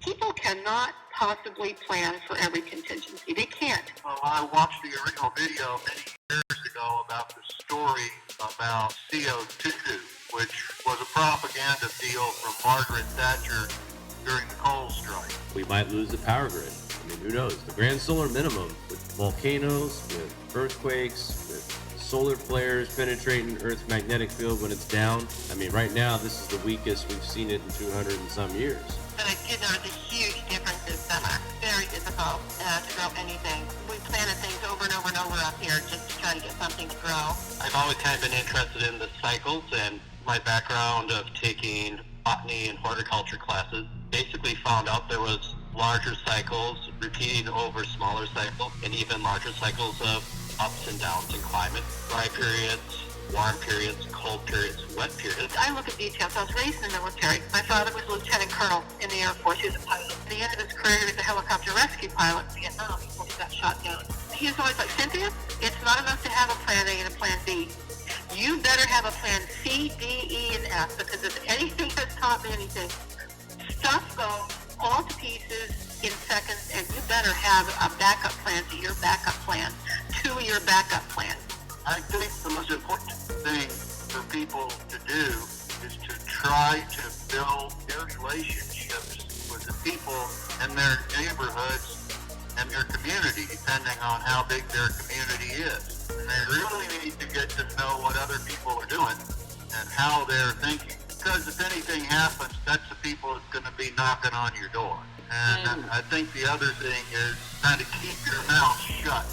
People cannot possibly plan for every contingency. They can't. Well, I watched the original video many years ago about the story about CO2, which was a propaganda deal from Margaret Thatcher during the coal strike. We might lose the power grid. I mean, who knows? The grand solar minimum with volcanoes, with earthquakes, with solar flares penetrating Earth's magnetic field when it's down. I mean, right now, this is the weakest we've seen it in 200 and some years. But I did notice a huge difference this summer. Very difficult to grow anything. We planted things over and over and over up here just to try to get something to grow. I've always kind of been interested in the cycles, and my background of taking botany and horticulture classes basically found out there was larger cycles repeating over smaller cycles, and even larger cycles of ups and downs in climate, dry periods, warm periods, cold periods, wet periods. I look at details. I was raised in the military. My father was a lieutenant colonel in the Air Force. He was a pilot. At the end of his career, he was a helicopter rescue pilot in Vietnam before he got shot down. He was always like, Cynthia, it's not enough to have a plan A and a plan B. You better have a plan C, D, E, and F, because if anything has taught me anything, stuff goes all to pieces in seconds, and you better have a backup plan to your backup plan, to your backup plan. I think the most important thing for people to do is to try to build their relationships with the people in their neighborhoods and their community, depending on how big their community is. And they really need to get to know what other people are doing and how they're thinking. Because if anything happens, that's the people that's going to be knocking on your door. And I think the other thing is kind of keep your mouth shut.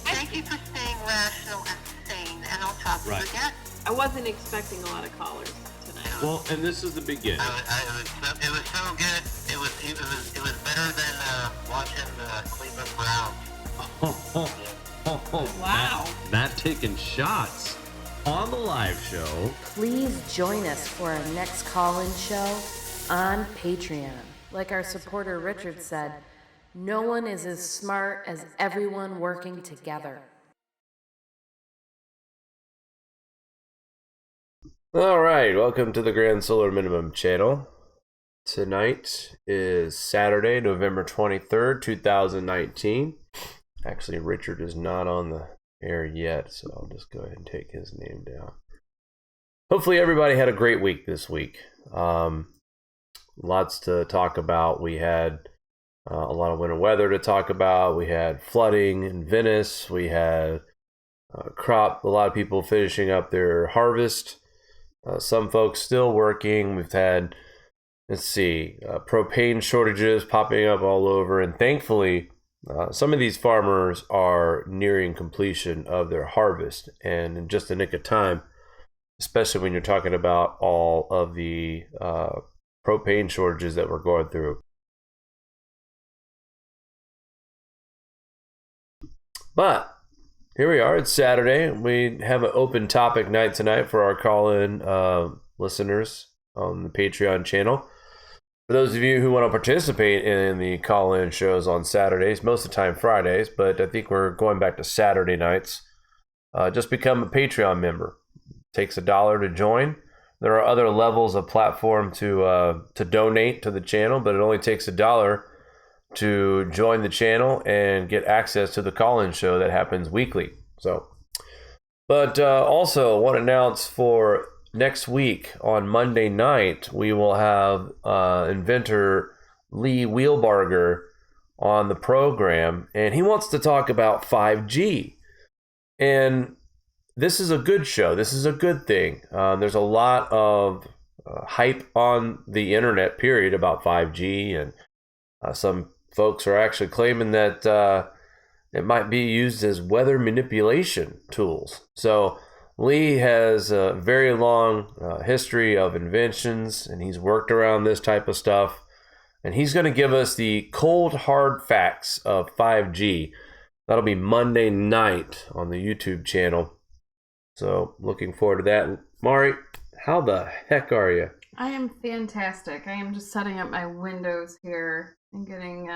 Thank you for staying rational and sane, and I'll talk to you again. I wasn't expecting a lot of callers tonight. Well, and this is the beginning. It was so good. It was better than watching the Cleveland Browns. Wow. Matt taking shots on the live show. Please join us for our next call-in show on Patreon. Like our supporter Richard said, no one is as smart as everyone working together. All right, welcome to the Grand Solar Minimum channel. Tonight is Saturday, November 23rd, 2019. Actually, Richard is not on the air yet, so I'll just go ahead and take his name down. Hopefully everybody had a great week this week. Lots to talk about. We had a lot of winter weather to talk about. We had flooding in Venice. We had a lot of people finishing up their harvest. Some folks still working. We've had, propane shortages popping up all over. And thankfully, some of these farmers are nearing completion of their harvest. And in just the nick of time, especially when you're talking about all of the propane shortages that we're going through. But here we are. It's Saturday. We have an open topic night tonight for our call-in listeners on the Patreon channel. For those of you who want to participate in the call-in shows on Saturdays, most of the time Fridays, but I think we're going back to Saturday nights, just become a Patreon member. It takes $1 to join. There are other levels of platform to donate to the channel, but it only takes $1 to join the channel and get access to the call-in show that happens weekly. But also want to announce for next week on Monday night, we will have inventor Lee Wheelbarger on the program, and he wants to talk about 5G. And this is a good show. This is a good thing. There's a lot of hype on the internet, period, about 5G, and some folks are actually claiming that it might be used as weather manipulation tools. So Lee has a very long history of inventions, and he's worked around this type of stuff. And he's going to give us the cold, hard facts of 5G. That'll be Monday night on the YouTube channel. So looking forward to that. Mari, how the heck are you? I am fantastic. I am just setting up my windows here and getting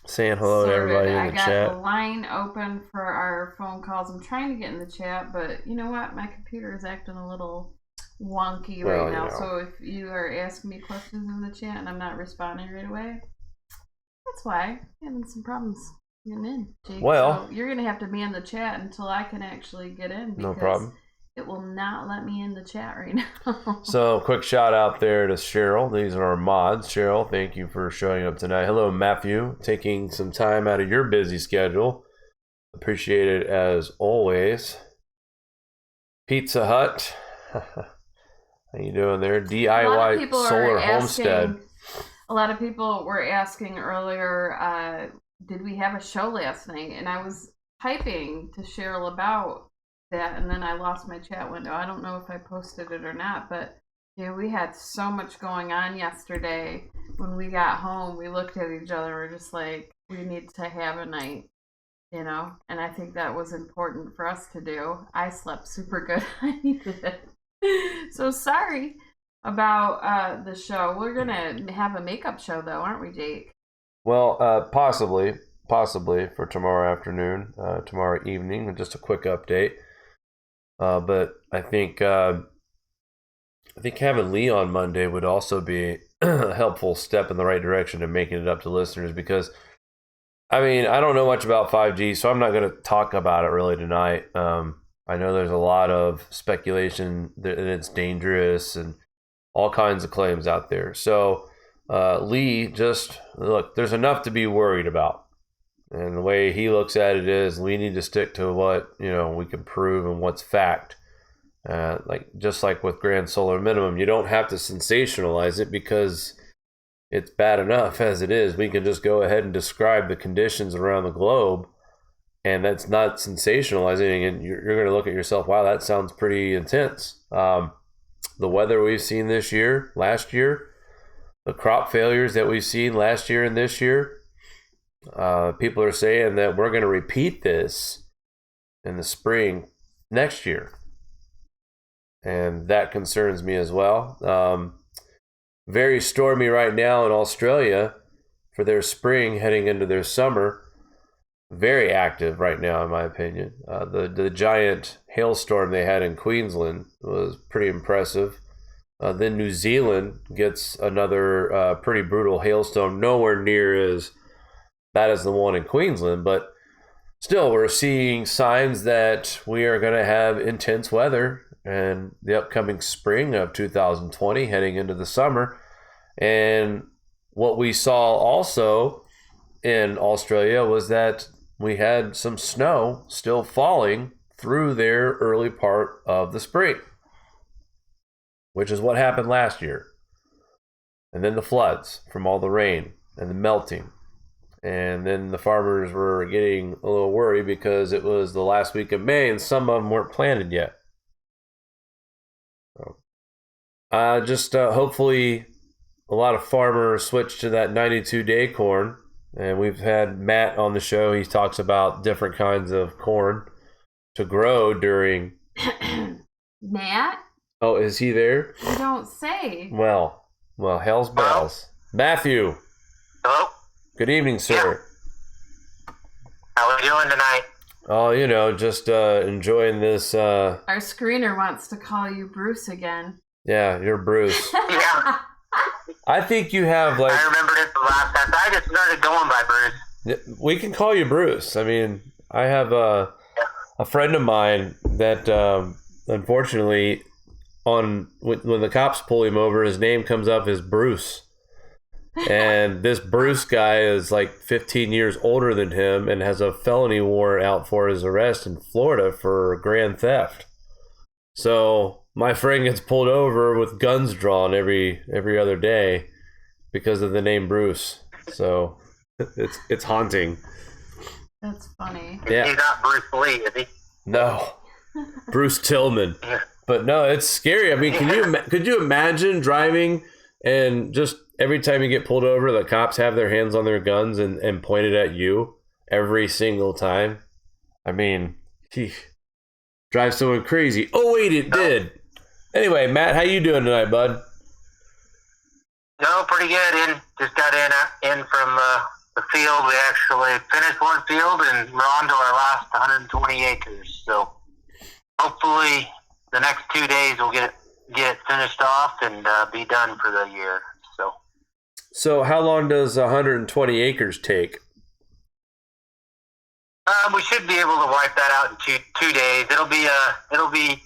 saying hello to everybody in the chat. I got the line open for our phone calls. I'm trying to get in the chat, but you know what? My computer is acting a little wonky Well, right now. you know. So if you are asking me questions in the chat and I'm not responding right away, that's why I'm having some problems getting in, Jake. Well, so you're gonna have to be in the chat until I can actually get in. No problem. It will not let me in the chat right now. So, quick shout out there to Cheryl. These are our mods. Cheryl, thank you for showing up tonight. Hello, Matthew. Taking some time out of your busy schedule. Appreciate it as always. Pizza Hut. How you doing there? DIY Solar Homestead. A lot of people were asking earlier, did we have a show last night? And I was typing to Cheryl about that, and then I lost my chat window. I don't know if I posted it or not, but yeah, we had so much going on yesterday. When we got home, we looked at each other, we're just like, we need to have a night, you know? And I think that was important for us to do. I slept super good. I needed it. So sorry about the show. We're gonna have a makeup show though, aren't we, Jake? Well, possibly for tomorrow afternoon, tomorrow evening. Just a quick update. But I think having Lee on Monday would also be a helpful step in the right direction of making it up to listeners, because I mean, I don't know much about 5G, so I'm not going to talk about it really tonight. I know there's a lot of speculation that it's dangerous and all kinds of claims out there. So Lee, just look, there's enough to be worried about. And the way he looks at it is, we need to stick to what, you know, we can prove and what's fact. Just like with Grand Solar Minimum, you don't have to sensationalize it because it's bad enough as it is. We can just go ahead and describe the conditions around the globe, and that's not sensationalizing. And you're going to look at yourself, wow, that sounds pretty intense. The weather we've seen this year, last year, the crop failures that we've seen last year and this year. People are saying that we're going to repeat this in the spring next year. And that concerns me as well. Very stormy right now in Australia for their spring heading into their summer. Very active right now, in my opinion. The giant hailstorm they had in Queensland was pretty impressive. Then New Zealand gets another pretty brutal hailstorm, nowhere near as bad as the one in Queensland, but still, we're seeing signs that we are going to have intense weather in the upcoming spring of 2020, heading into the summer. And what we saw also in Australia was that we had some snow still falling through their early part of the spring, which is what happened last year. And then the floods from all the rain and the melting. And then the farmers were getting a little worried because it was the last week of May and some of them weren't planted yet. So, hopefully a lot of farmers switch to that 92-day corn. And we've had Matt on the show. He talks about different kinds of corn to grow during... Matt? Oh, is he there? You don't say. Well, hell's bells. Matthew. Hello? Good evening, sir. Yeah. How are we doing tonight? Oh, you know, just enjoying this. Our screener wants to call you Bruce again. Yeah, you're Bruce. Yeah. I think you have like. I remember this the last time. I just started going by Bruce. We can call you Bruce. I mean, I have a friend of mine that unfortunately, when the cops pull him over, his name comes up as Bruce. And this Bruce guy is like 15 years older than him and has a felony warrant out for his arrest in Florida for grand theft. So my friend gets pulled over with guns drawn every other day because of the name Bruce. So it's haunting. That's funny. Yeah. He's not Bruce Lee, is he? No, Bruce Tillman. But no, it's scary. I mean, could you imagine driving and just every time you get pulled over, the cops have their hands on their guns and pointed at you every single time? I mean, drive someone crazy. Oh wait, it did. Anyway, Matt, how you doing tonight, bud? No, pretty good. Just got in from the field. We actually finished one field and we're on to our last 120 acres. So hopefully the next 2 days we'll get get finished off and be done for the year. So how long does 120 acres take? We should be able to wipe that out in two days. It'll be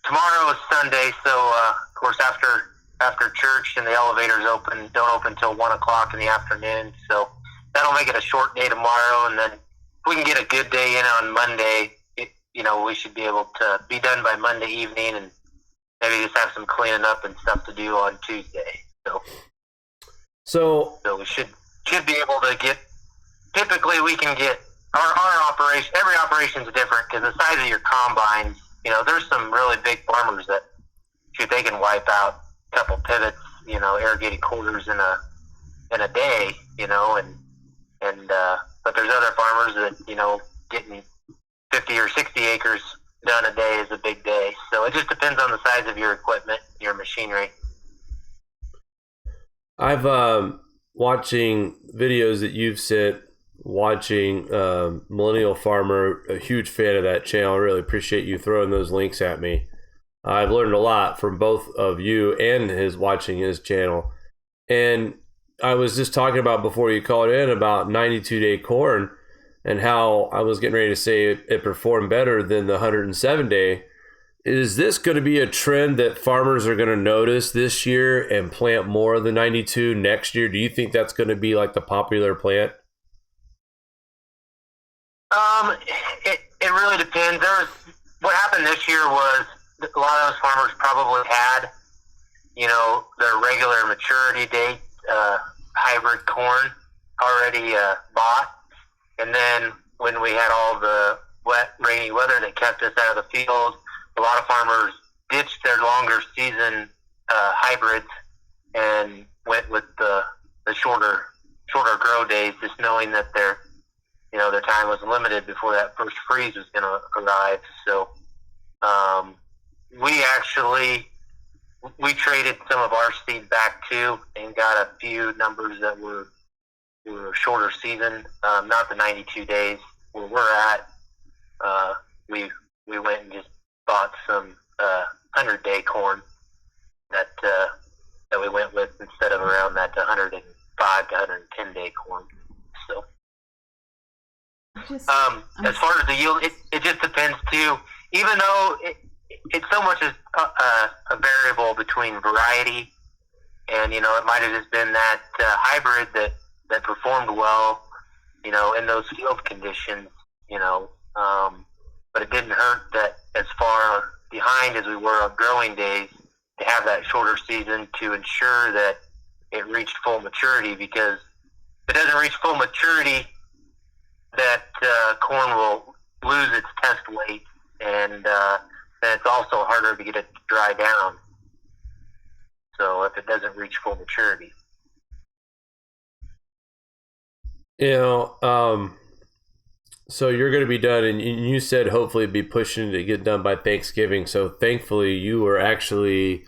tomorrow is Sunday, so of course after church and the elevators don't open till 1 o'clock in the afternoon. So that'll make it a short day tomorrow, and then if we can get a good day in on Monday, we should be able to be done by Monday evening, and maybe just have some cleaning up and stuff to do on Tuesday. So we should be able to get. Typically, we can get our operation. Every operation is different because the size of your combines. There's some really big farmers that they can wipe out a couple pivots, irrigated quarters in a day, but there's other farmers that getting 50 or 60 acres done a day is a big day. So it just depends on the size of your equipment, your machinery. I've watching videos that you've sent, watching Millennial Farmer, a huge fan of that channel. I really appreciate you throwing those links at me. I've learned a lot from both of you and watching his channel. And I was just talking about before you called in about 92-day corn and how I was getting ready to say it performed better than the 107-day. Is this going to be a trend that farmers are going to notice this year and plant more of the 92 next year? Do you think that's going to be like the popular plant? It really depends. What happened this year was a lot of those farmers probably had, their regular maturity date, hybrid corn already bought. And then when we had all the wet, rainy weather that kept us out of the field, a lot of farmers ditched their longer season hybrids and went with the shorter grow days, just knowing that their time was limited before that first freeze was going to arrive. So we traded some of our seed back too and got a few numbers that were shorter season, not the 92 days where we're at. We went and just bought some 100-day corn that we went with instead of around that 105 to 110-day corn. So as far as the yield, it just depends too. Even though it's so much as a variable between variety, and it might have just been that hybrid that performed well, in those field conditions, but it didn't hurt that as far behind as we were on growing days to have that shorter season to ensure that it reached full maturity, because if it doesn't reach full maturity, that corn will lose its test weight, and then it's also harder to get it to dry down. So if it doesn't reach full maturity. So you're going to be done, and you said hopefully be pushing to get done by Thanksgiving. So thankfully you were actually,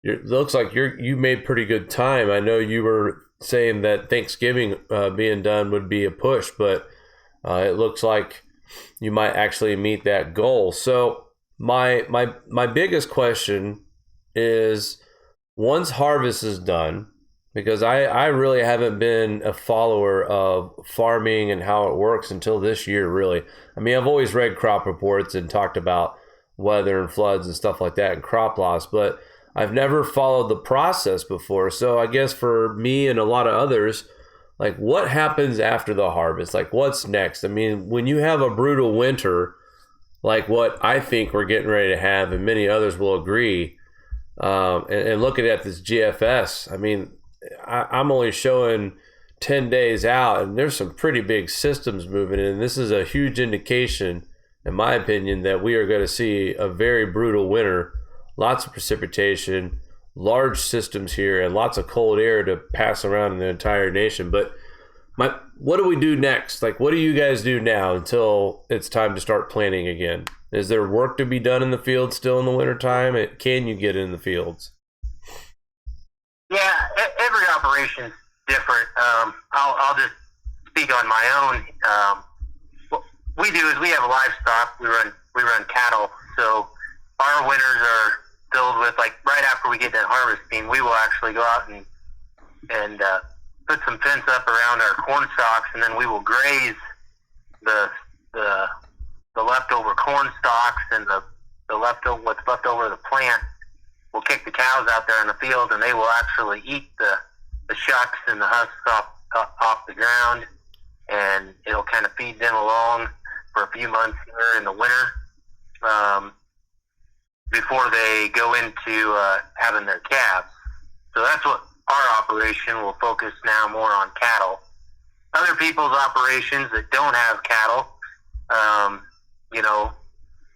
it looks like you made pretty good time. I know you were saying that Thanksgiving being done would be a push, but it looks like you might actually meet that goal. So my biggest question is, once harvest is done, because I really haven't been a follower of farming and how it works until this year, really. I mean, I've always read crop reports and talked about weather and floods and stuff like that and crop loss, but I've never followed the process before. So I guess for me and a lot of others, like, what happens after the harvest? Like, what's next? I mean, when you have a brutal winter, like what I think we're getting ready to have, and many others will agree, and looking at this GFS, I mean, I'm only showing 10 days out, and there's some pretty big systems moving in. This is a huge indication, in my opinion, that we are going to see a very brutal winter, lots of precipitation, large systems here, and lots of cold air to pass around in the entire nation. But what do we do next? Like, what do you guys do now until it's time to start planting again? Is there work to be done in the field still in the wintertime? Can you get in the fields? Yeah, every operation's different. I'll just speak on my own. What we do is we have livestock. We run cattle, so our winters filled with, like, right after we get done harvesting, we will actually go out and put some fence up around our corn stalks, and then we will graze the leftover corn stalks and what's left over of the plant. We'll kick the cows out there in the field, and they will actually eat the shucks and the husks off the ground, and it'll kind of feed them along for a few months here in the winter before they go into having their calves. So that's what our operation will focus now more on cattle. Other people's operations that don't have cattle,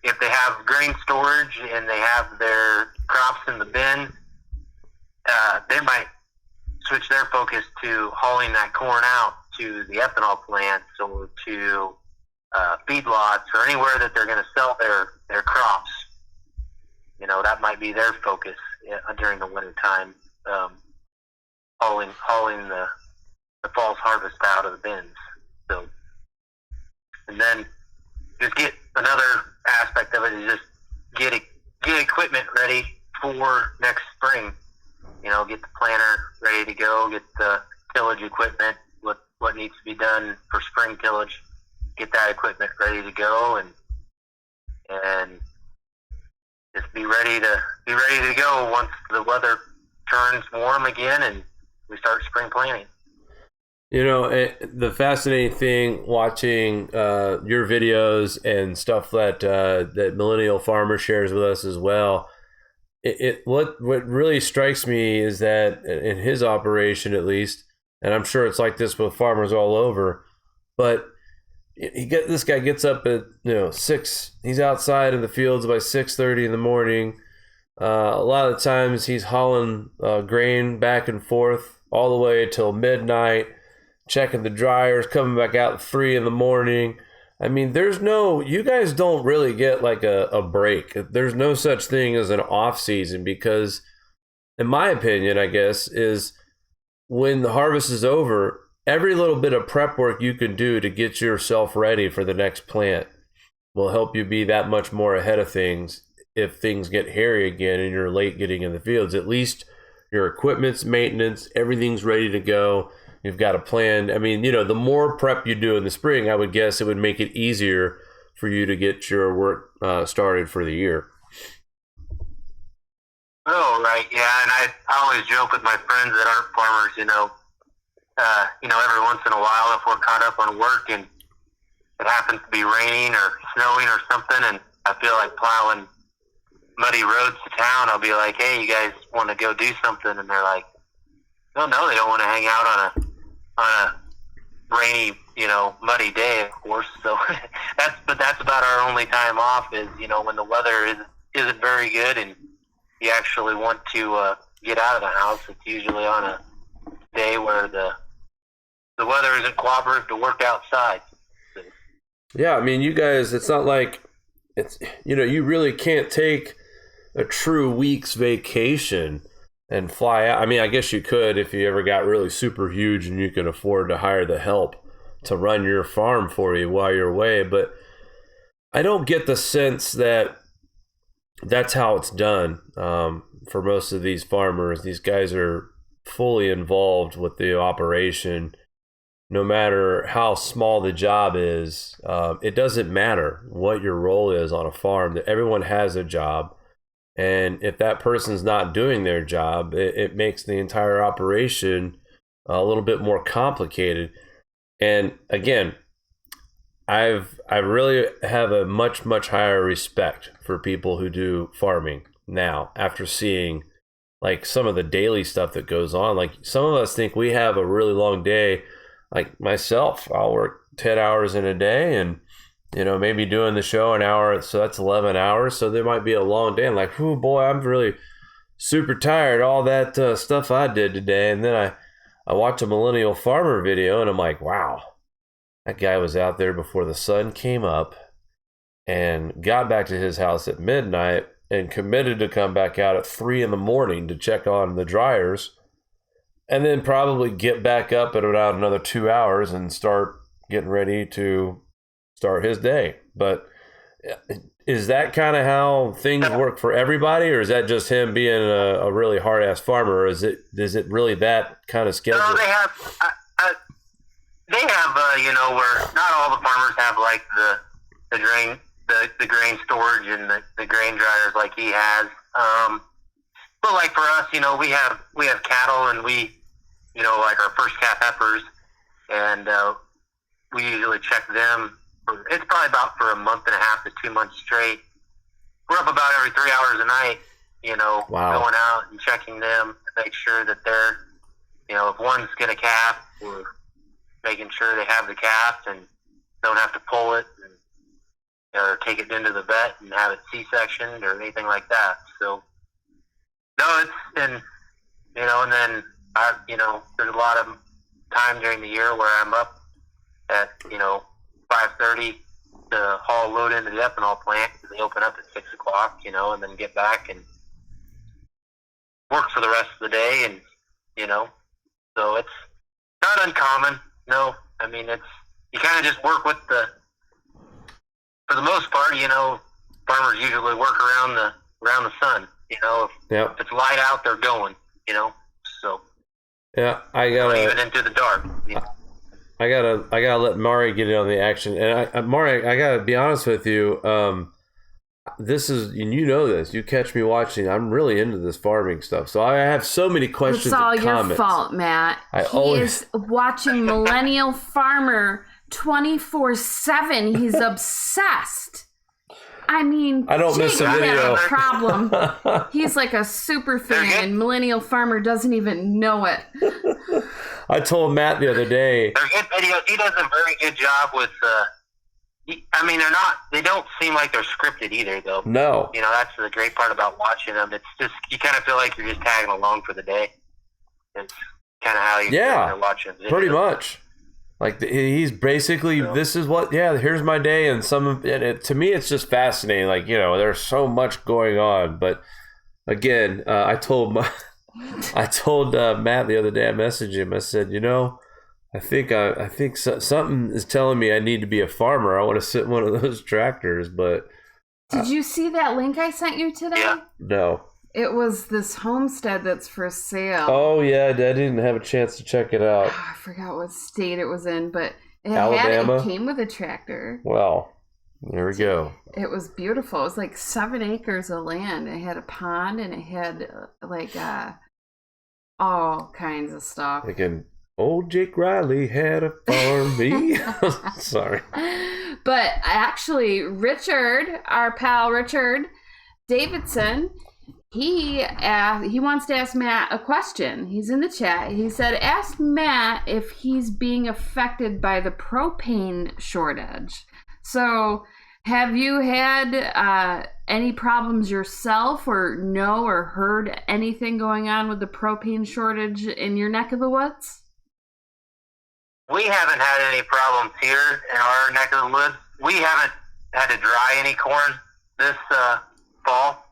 if they have grain storage and they have their crops in the bin, they might switch their focus to hauling that corn out to the ethanol plants or to feedlots or anywhere that they're going to sell their crops. That might be their focus during the winter time, hauling the fall's harvest out of the bins. So, and then just get another aspect of it is just get equipment ready for next spring. Get the planter ready to go, get the tillage equipment, what needs to be done for spring tillage, get that equipment ready to go, and just be ready to go once the weather turns warm again and we start spring planting. The fascinating thing watching your videos and stuff that Millennial Farmer shares with us as well, what really strikes me is that in his operation, at least, and I'm sure it's like this with farmers all over, but this guy gets up at 6. He's outside in the fields by 6:30 in the morning. A lot of the times he's hauling grain back and forth all the way till midnight, checking the dryers, coming back out at 3 in the morning. I mean, you guys don't really get like a break. There's no such thing as an off season because, in my opinion, I guess, is when the harvest is over, every little bit of prep work you can do to get yourself ready for the next plant will help you be that much more ahead of things if things get hairy again and you're late getting in the fields. At least your equipment's maintenance, everything's ready to go. You've got a plan. I mean, the more prep you do in the spring, I would guess it would make it easier for you to get your work started for the year. Oh, right, yeah, and I always joke with my friends that aren't farmers, every once in a while if we're caught up on work and it happens to be raining or snowing or something and I feel like plowing muddy roads to town, I'll be like, hey, you guys want to go do something? And they're like, no, they don't want to hang out on a rainy, muddy day, of course. So that's about our only time off is, when the weather isn't very good and you actually want to get out of the house. It's usually on a day where the weather isn't cooperative to work outside. So. Yeah, I mean, you guys, it's not like you really can't take a true week's vacation and fly out. I mean, I guess you could if you ever got really super huge and you could afford to hire the help to run your farm for you while you're away. But I don't get the sense that that's how it's done for most of these farmers. These guys are fully involved with the operation. No matter how small the job is, it doesn't matter what your role is on a farm. Everyone has a job. And if that person's not doing their job, it makes the entire operation a little bit more complicated. And again, I really have a much, much higher respect for people who do farming now after seeing like some of the daily stuff that goes on. Like some of us think we have a really long day. Like myself, I'll work 10 hours in a day and maybe doing the show an hour, so that's 11 hours. So there might be a long day. I'm like, oh boy, I'm really super tired. All that stuff I did today. And then I watch a Millennial Farmer video and I'm like, wow, that guy was out there before the sun came up and got back to his house at midnight and committed to come back out at 3 in the morning to check on the dryers and then probably get back up at about another 2 hours and start getting ready to start his day. But is that kind of how things work for everybody, or is that just him being a really hard ass farmer, or is it really that kind of schedule? No, they have where not all the farmers have like the grain storage and the grain dryers like he has. But like for us, we have cattle, and we like our first calf heifers, and we usually check them. It's probably about for a month and a half to 2 months straight. We're up about every 3 hours a night, Wow. going out and checking them to make sure that they're, if one's going to calf, we're making sure they have the calf and don't have to pull it or take it into the vet and have it C-sectioned or anything like that. So, no, and then there's a lot of time during the year where I'm up at, 5:30 to haul load into the ethanol plant, because they open up at 6 o'clock, and then get back and work for the rest of the day. And, so it's not uncommon. No, I mean, you kind of just work with for the most part, farmers usually work around the sun, if it's light out, they're going, so. Yeah, even into the dark. I gotta let Mari get in on the action, and Mari, I gotta be honest with you. This is, and this. You catch me watching. I'm really into this farming stuff, so I have so many questions. It's all and your comments. fault, Matt. He is watching Millennial Farmer 24/7. He's obsessed. I mean, I don't miss a video. Problem. He's like a super fan, and Millennial Farmer doesn't even know it. I told Matt the other day. They're good videos. He does a very good job with. They don't seem like they're scripted either, though. No. That's the great part about watching them. It's just, you kind of feel like you're just tagging along for the day. It's kind of how you're watching videos. Pretty much. Like he's basically, this is what, here's my day, and to me it's just fascinating. Like, there's so much going on. But again, I told Matt the other day, I messaged him, I said, I think something is telling me I need to be a farmer. I want to sit in one of those tractors. But did you see that link I sent you today? Yeah. No. It was this homestead that's for sale. Oh, yeah. I didn't have a chance to check it out. I forgot what state it was in, but Alabama? It came with a tractor. Well, there we go. It was beautiful. It was like 7 acres of land. It had a pond, and it had all kinds of stuff. Thinking, old Jake Riley had a farm. Sorry. But actually, Richard, our pal Richard Davidson, he wants to ask Matt a question. He's in the chat. He said, ask Matt if he's being affected by the propane shortage. So, have you had any problems yourself, or heard anything going on with the propane shortage in your neck of the woods? We haven't had any problems here in our neck of the woods. We haven't had to dry any corn this fall.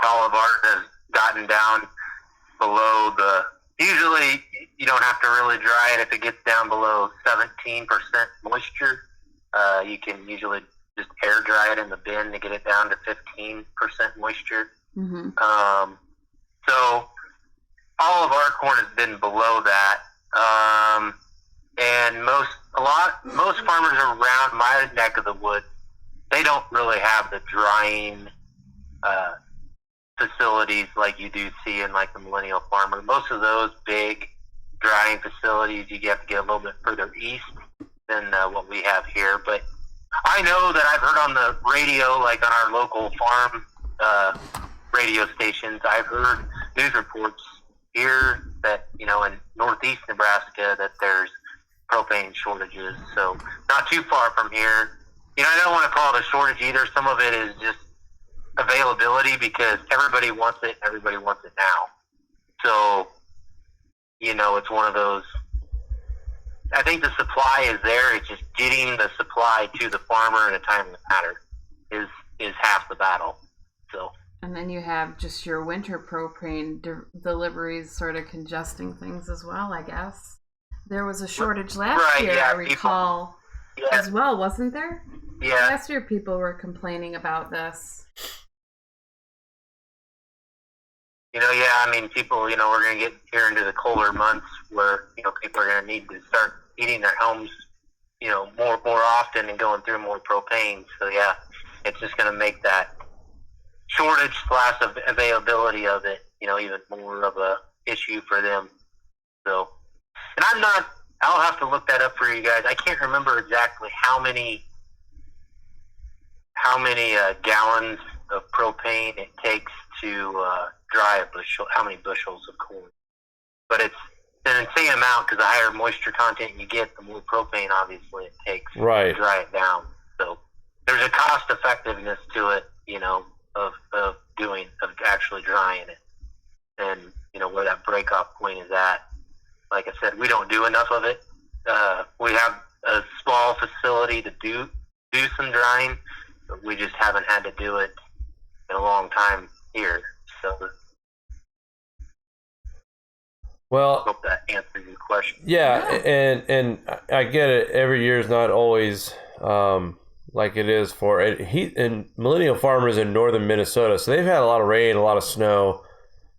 All of ours has gotten down below usually you don't have to really dry it if it gets down below 17% moisture. You can usually just air dry it in the bin to get it down to 15% moisture. Mm-hmm. So all of our corn has been below that. And most farmers around my neck of the woods, they don't really have the drying facilities like you do see in like the Millennial Farmer. Most of those big drying facilities, you have to get a little bit further east than what we have here. But I know that I've heard on the radio, like on our local farm radio stations, I've heard news reports here that, in northeast Nebraska, that there's propane shortages. So not too far from here. I don't want to call it a shortage either. Some of it is just availability, because everybody wants it. Everybody wants it now. So, it's one of those. I think the supply is there. It's just getting the supply to the farmer in a timely manner is half the battle. So. And then you have just your winter propane deliveries sort of congesting things as well, I guess. There was a shortage last year, I recall, as well, wasn't there? Yeah. Last year, people were complaining about this. Yeah, I mean, people, we're going to get here into the colder months where, people are going to need to start heating their homes, more often and going through more propane. So, yeah, it's just going to make that shortage / availability of it, even more of a issue for them. So, and I'll have to look that up for you guys. I can't remember exactly how many gallons of propane it takes to dry a bushel, how many bushels of corn. But it's an insane amount because the higher moisture content you get, the more propane obviously it takes to dry it down. So there's a cost effectiveness to it, of actually drying it. And, where that breakoff point is at. Like I said, we don't do enough of it. We have a small facility to do some drying, but we just haven't had to do it in a long time here. So, well, I hope that answers your question. Yeah, and I get it. Every year is not always like it is for it. And millennial farmers in northern Minnesota, so they've had a lot of rain, a lot of snow.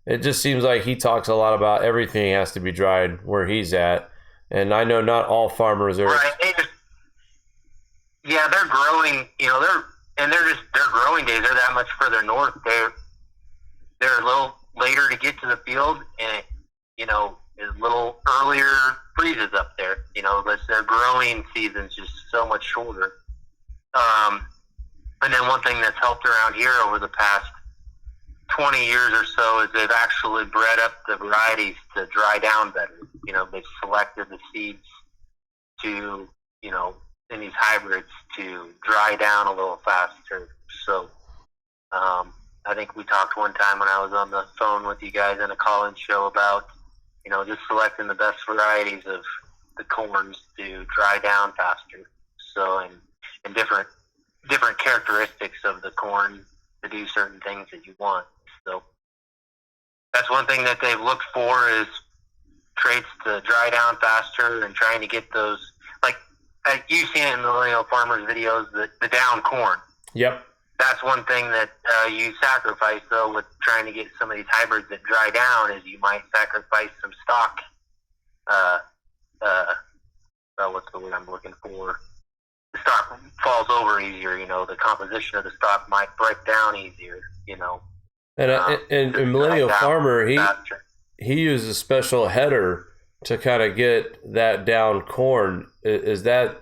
It just seems like he talks a lot about everything has to be dried where he's at. And I know not all farmers are. Right. They're growing. Their growing days are that much further north. They're a little later to get to the field, and a little earlier freezes up there. But their growing season's just so much shorter. And then one thing that's helped around here over the past 20 years or so is they've actually bred up the varieties to dry down better. They've selected the seeds to, in these hybrids to dry down a little faster. So, I think we talked one time when I was on the phone with you guys in a call-in show about, just selecting the best varieties of the corns to dry down faster. So, and different characteristics of the corn to do certain things that you want. So that's one thing that they've looked for is traits to dry down faster and trying to get those, like you've seen it in millennial farmers videos, the down corn. Yep. That's one thing that you sacrifice, though, with trying to get some of these hybrids that dry down is you might sacrifice some stock. What's the word I'm looking for? The stock falls over easier, the composition of the stock might break down easier, And millennial farmer, he uses a special header to kind of get that down corn. Is that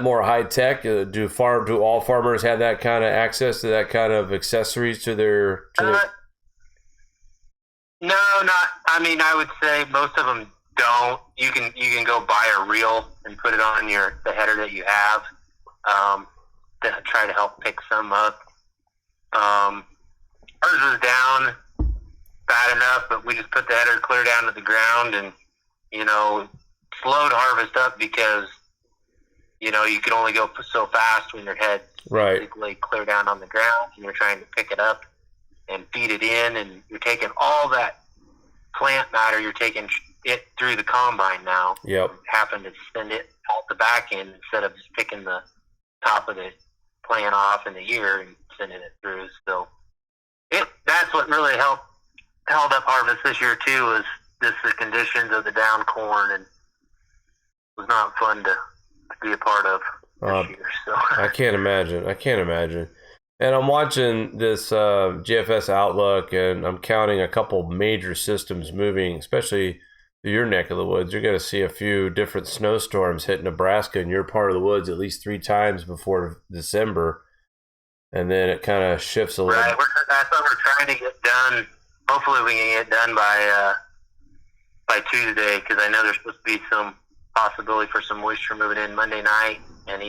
more high tech? Do all farmers have that kind of access to that kind of accessories to their? No, not. I mean, I would say most of them don't. You can go buy a reel and put it on the header that you have. To try to help pick some up. Ours is down bad enough, but we just put the header clear down to the ground and, slow to harvest up because, you can only go so fast when your head's basically clear down on the ground and you're trying to pick it up and feed it in, and you're taking all that plant matter, you're taking it through the combine now. Yep. Happen to send it out the back end instead of just picking the top of the plant off in the ear and sending it through. So that's what really held up harvest this year too, was just the conditions of the down corn, and it was not fun to be a part of this year. So I can't imagine. And I'm watching this GFS Outlook, and I'm counting a couple major systems moving, especially through your neck of the woods. You're going to see a few different snowstorms hit Nebraska in your part of the woods at least 3 times before December. And then it kind of shifts a little. Right, that's what we're trying to get done. Hopefully we can get done by Tuesday, because I know there's supposed to be some possibility for some moisture moving in Monday night, and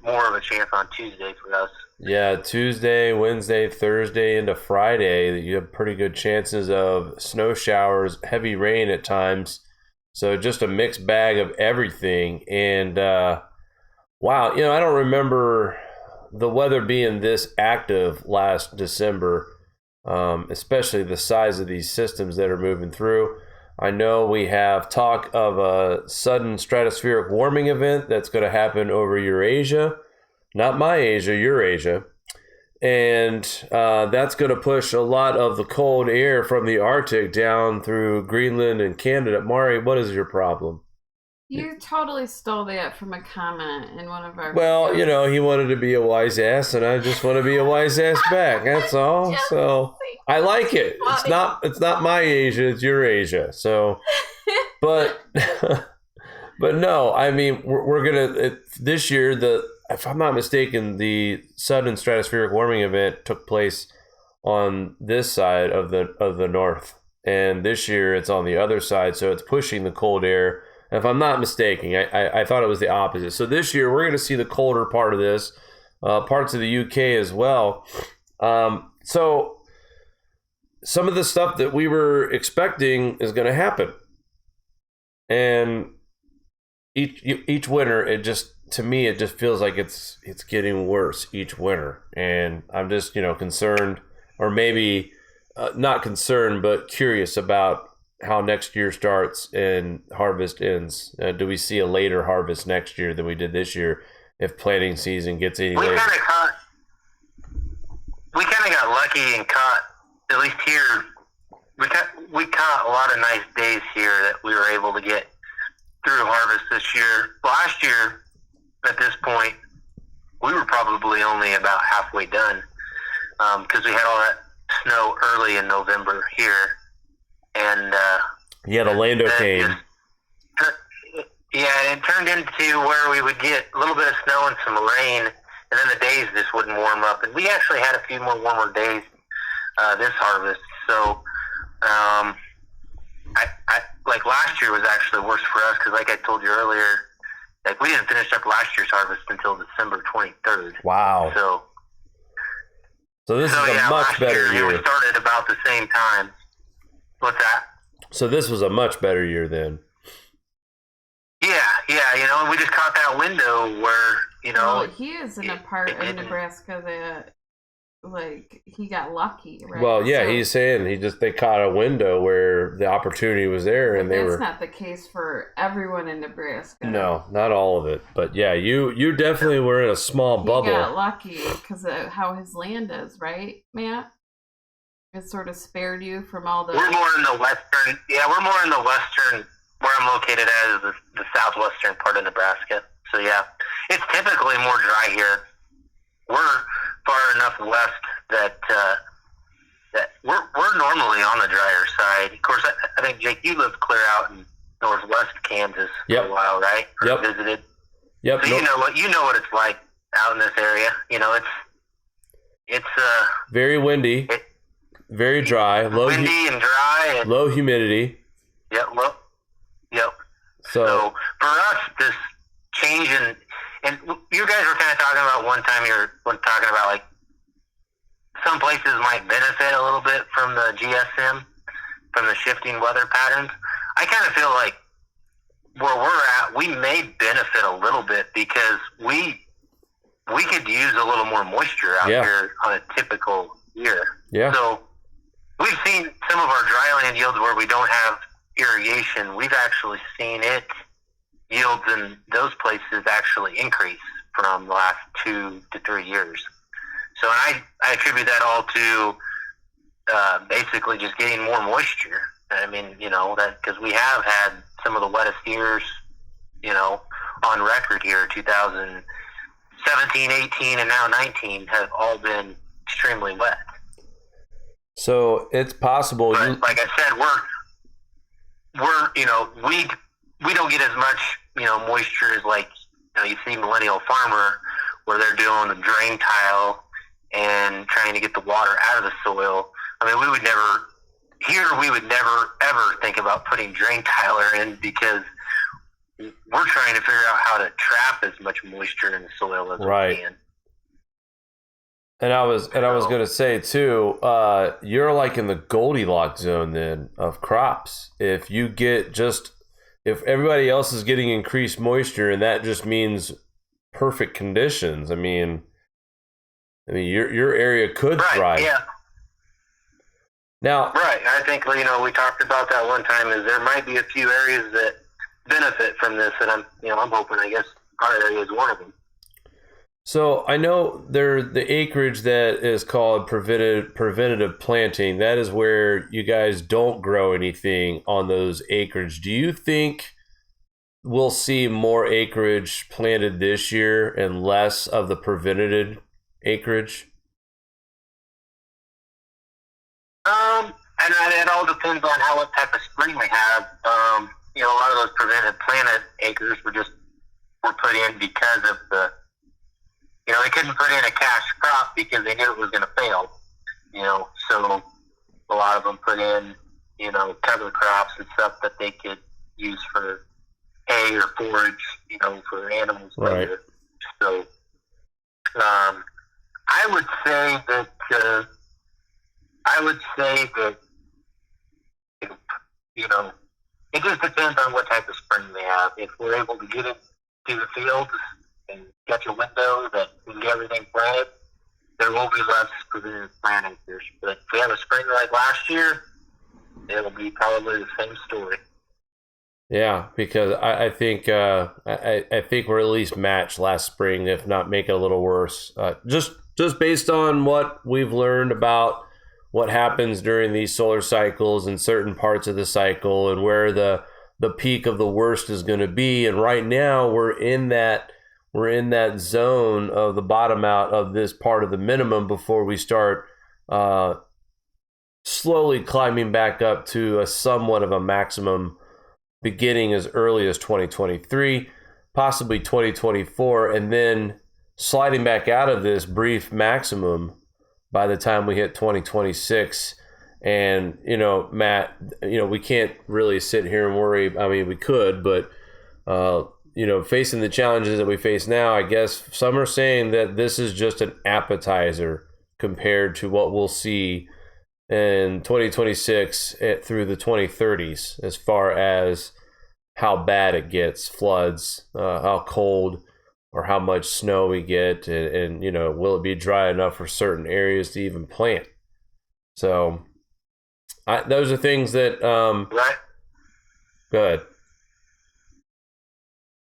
more of a chance on Tuesday for us. Yeah, Tuesday, Wednesday, Thursday into Friday, you have pretty good chances of snow showers, heavy rain at times. So just a mixed bag of everything. And wow, I don't remember the weather being this active last December, especially the size of these systems that are moving through. I know we have talk of a sudden stratospheric warming event that's going to happen over Eurasia. not my Asia, your Asia. And that's going to push a lot of the cold air from the Arctic down through Greenland and Canada. Mari, what is your problem? You totally stole that from a comment in one of our Well, videos. you know, he wanted to be a wise ass, and I just want to be a wise ass back. That's all. So I like it. It's not my Asia, it's your Asia. So, but but no, I mean, we're gonna this year. If I'm not mistaken, the sudden stratospheric warming event took place on this side of the north, and this year it's on the other side, so it's pushing the cold air. If I'm not mistaken, I thought it was the opposite. So this year we're going to see the colder part of this, parts of the UK as well. So some of the stuff that we were expecting is going to happen, and each winter, to me it just feels like it's getting worse each winter, and I'm just concerned, or maybe not concerned, but curious about how next year starts and harvest ends. Do we see a later harvest next year than we did this year if planting season gets any later? We kind of got lucky and caught, at least here, we caught a lot of nice days here that we were able to get through harvest this year. Last year, at this point, we were probably only about halfway done because we had all that snow early in November here. And yeah, the Lando came. Yeah, it turned into where we would get a little bit of snow and some rain, and then the days just wouldn't warm up. And we actually had a few more warmer days this harvest. So, I like last year was actually worse for us because, like I told you earlier, like we didn't finish up last year's harvest until December 23rd. Wow. So this is a much better year. We started about the same time. What's that? So this was a much better year then. Yeah, we just caught that window where, Well, he is in a part of Nebraska that, like, he got lucky, right? Well, yeah, he's saying they caught a window where the opportunity was there, and that's not the case for everyone in Nebraska. No, not all of it, but yeah, you definitely were in a small bubble. He got lucky because of how his land is, right, Matt? It sort of spared you from all the... We're more in the western... Yeah, we're more in the western... Where I'm located at is the southwestern part of Nebraska. So, yeah. It's typically more dry here. We're far enough west that we're normally on the drier side. Of course, I think, Jake, you lived clear out in northwest Kansas for a while, right? Or visited. Yep. So you know what it's like out in this area. It's very windy. Very dry, windy and dry, and low humidity. Yep. So for us, this change and you guys were kind of talking about one time. You were talking about like some places might benefit a little bit from the GSM, from the shifting weather patterns. I kind of feel like where we're at, we may benefit a little bit because we could use a little more moisture out here on a typical year. Yeah. So we've seen some of our dryland yields where we don't have irrigation. We've actually seen yields in those places actually increase from the last 2 to 3 years. So I attribute that all to basically just getting more moisture. I mean, that because we have had some of the wettest years, on record here, 2017, 18, and now 19 have all been extremely wet. So it's possible. But like I said, we don't get as much moisture as like you see Millennial Farmer where they're doing the drain tile and trying to get the water out of the soil. I mean, we would never ever think about putting drain tiler in because we're trying to figure out how to trap as much moisture in the soil as we can. And I was going to say too, you're like in the Goldilocks zone then of crops. If everybody else is getting increased moisture, and that just means perfect conditions. I mean your area could thrive. Yeah. Now, I think we talked about that one time. Is there might be a few areas that benefit from this, and I'm hoping. I guess our area is one of them. So I know the acreage that is called preventative planting. That is where you guys don't grow anything on those acreage. Do you think we'll see more acreage planted this year and less of the preventative acreage? And it all depends on what type of spring we have. A lot of those prevented planted acres were put in because of they couldn't put in a cash crop because they knew it was going to fail. So a lot of them put in, cover crops and stuff that they could use for hay or forage, for animals later. So, I would say that it just depends on what type of spring they have. If we're able to get it to the fields and catch a window that we get everything planted, there will be less preventive planting acres. But if we have a spring like last year, it'll be probably the same story. Yeah, because I think I think we're at least matched last spring, if not make it a little worse. Just based on what we've learned about what happens during these solar cycles and certain parts of the cycle and where the peak of the worst is going to be. And right now we're in that zone of the bottom out of this part of the minimum before we start slowly climbing back up to a somewhat of a maximum beginning as early as 2023, possibly 2024, and then sliding back out of this brief maximum by the time we hit 2026. And, Matt, we can't really sit here and worry. I mean, we could, but, facing the challenges that we face now, I guess some are saying that this is just an appetizer compared to what we'll see in 2026 through the 2030s, as far as how bad it gets, floods, how cold or how much snow we get, and will it be dry enough for certain areas to even plant? So those are things that right. Go ahead.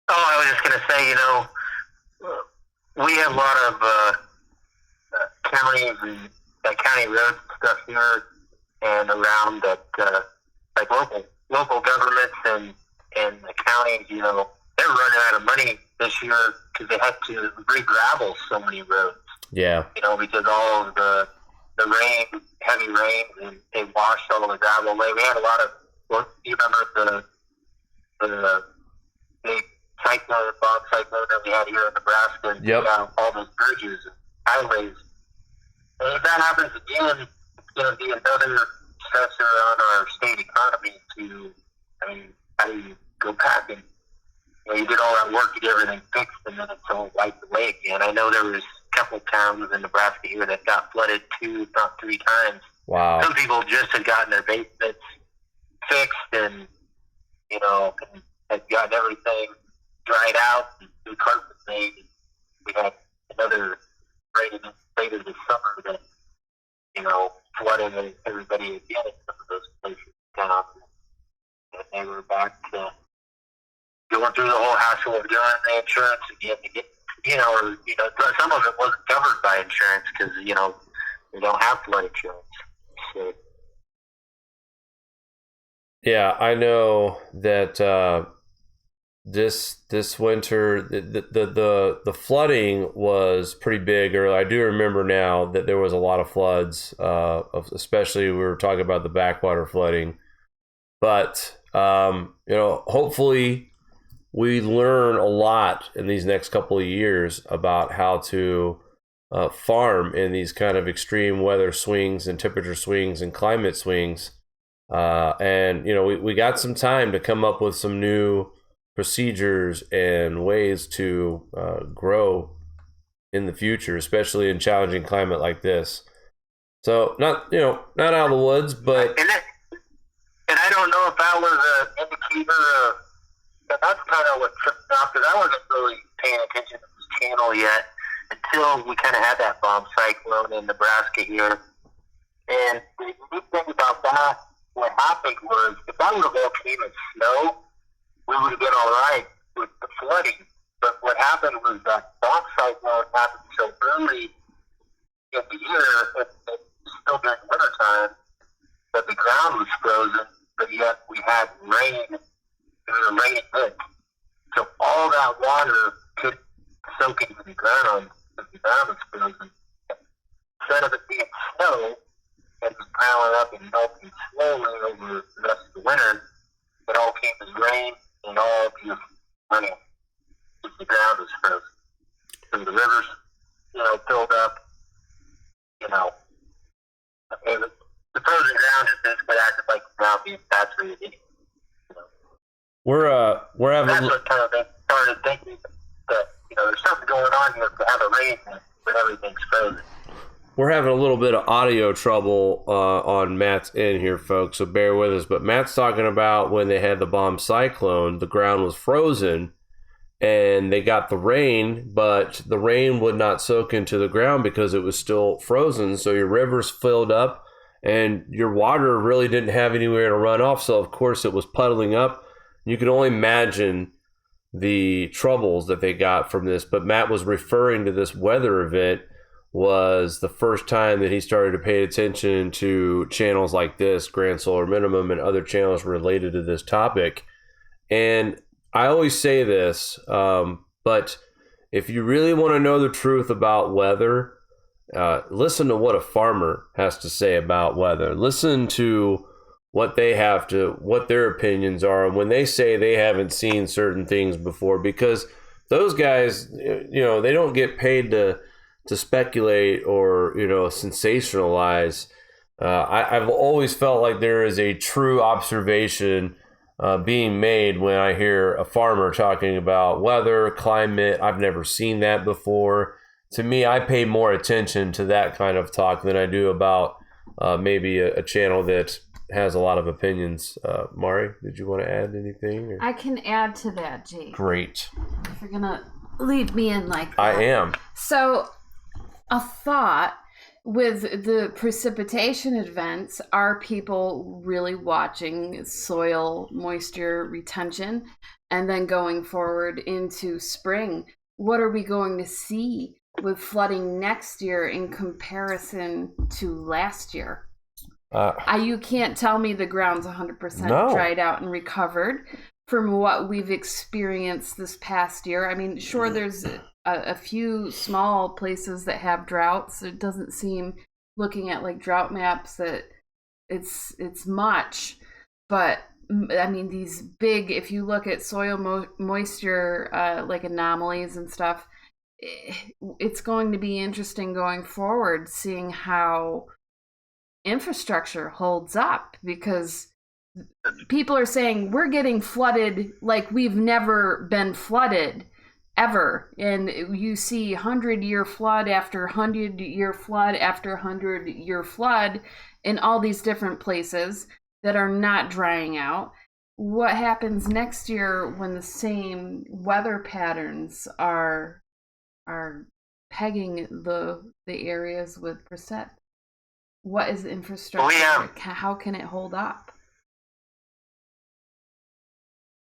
Oh, I was just going to say, we have a lot of counties and county roads and stuff here and around that, like local governments and the counties, they're running out of money this year because they had to re-gravel so many roads. Yeah. Because all of the rain, heavy rain, and they washed all the gravel away. We had a lot of, you remember the big cyclone, bomb cyclone that we had here in Nebraska, and yep. All those bridges and highways. And if that happens again, it's going to be another stressor on our state economy how do you go back and, you did all that work to get everything fixed, and then it's all wiped away again. I know there was a couple of towns in Nebraska here that got flooded 2, if not 3 times. Wow. Some people just had gotten their basements fixed and, had gotten everything dried out and new carpet made. We had another rain later this summer that, flooded everybody again in some of those places down. And they were back to going through the whole hassle of doing the insurance again to get, some of it wasn't covered by insurance because, we don't have flood insurance. So. Yeah, I know that this winter the flooding was pretty big. Or I do remember now that there was a lot of floods, especially we were talking about the backwater flooding. But hopefully we learn a lot in these next couple of years about how to farm in these kind of extreme weather swings and temperature swings and climate swings. And we got some time to come up with some new procedures and ways to grow in the future, especially in challenging climate like this. So not out of the woods, but and I don't know if that was an indicator of, but that's kind of what tripped me off, because I wasn't really paying attention to this channel yet until we kind of had that bomb cyclone in Nebraska here. And the unique thing about that, what happened was, if that would have all came in snow, we would have been all right with the flooding. But what happened was that bomb cyclone happened so early in the year, it's still during wintertime, but the ground was frozen, but yet we had rain. It was a rainy day. So all that water could soak into the ground because the ground was frozen. Instead of it being snow and just piling up and melting slowly over the rest of the winter, it all came as rain and all just running. The ground was frozen. And the rivers, filled up, and the frozen ground is basically acted like the ground being saturated. We're having. That's what kind of started thinking that, there's something going on here to have a rain when everything's frozen. We're having a little bit of audio trouble on Matt's end here, folks, so bear with us. But Matt's talking about when they had the bomb cyclone, the ground was frozen, and they got the rain, but the rain would not soak into the ground because it was still frozen. So your rivers filled up, and your water really didn't have anywhere to run off. So, of course, it was puddling up. You can only imagine the troubles that they got from this. But Matt was referring to this weather event was the first time that he started to pay attention to channels like this, Grand Solar Minimum, and other channels related to this topic. And I always say this, but if you really want to know the truth about weather, listen to what a farmer has to say about weather. Listen to what their opinions are, and when they say they haven't seen certain things before, because those guys, they don't get paid to speculate or sensationalize. I've always felt like there is a true observation being made when I hear a farmer talking about weather, climate. I've never seen that before. To me, I pay more attention to that kind of talk than I do about maybe a channel that has a lot of opinions. Mari, did you want to add anything? I can add to that, Jake. Great. If you're gonna lead me in like that. I am. So, a thought with the precipitation events, are people really watching soil moisture retention? And then going forward into spring, what are we going to see with flooding next year in comparison to last year? You can't tell me the ground's 100% dried out and recovered from what we've experienced this past year. I mean, sure, there's a few small places that have droughts. It doesn't seem, looking at like drought maps, that it's much. But I mean, these big, if you look at soil moisture like anomalies and stuff, it's going to be interesting going forward, seeing how infrastructure holds up, because people are saying we're getting flooded like we've never been flooded ever, and you see 100-year flood after 100-year flood after 100-year flood in all these different places that are not drying out. What happens next year when the same weather patterns are pegging the areas with precip? What is the infrastructure? How can it hold up?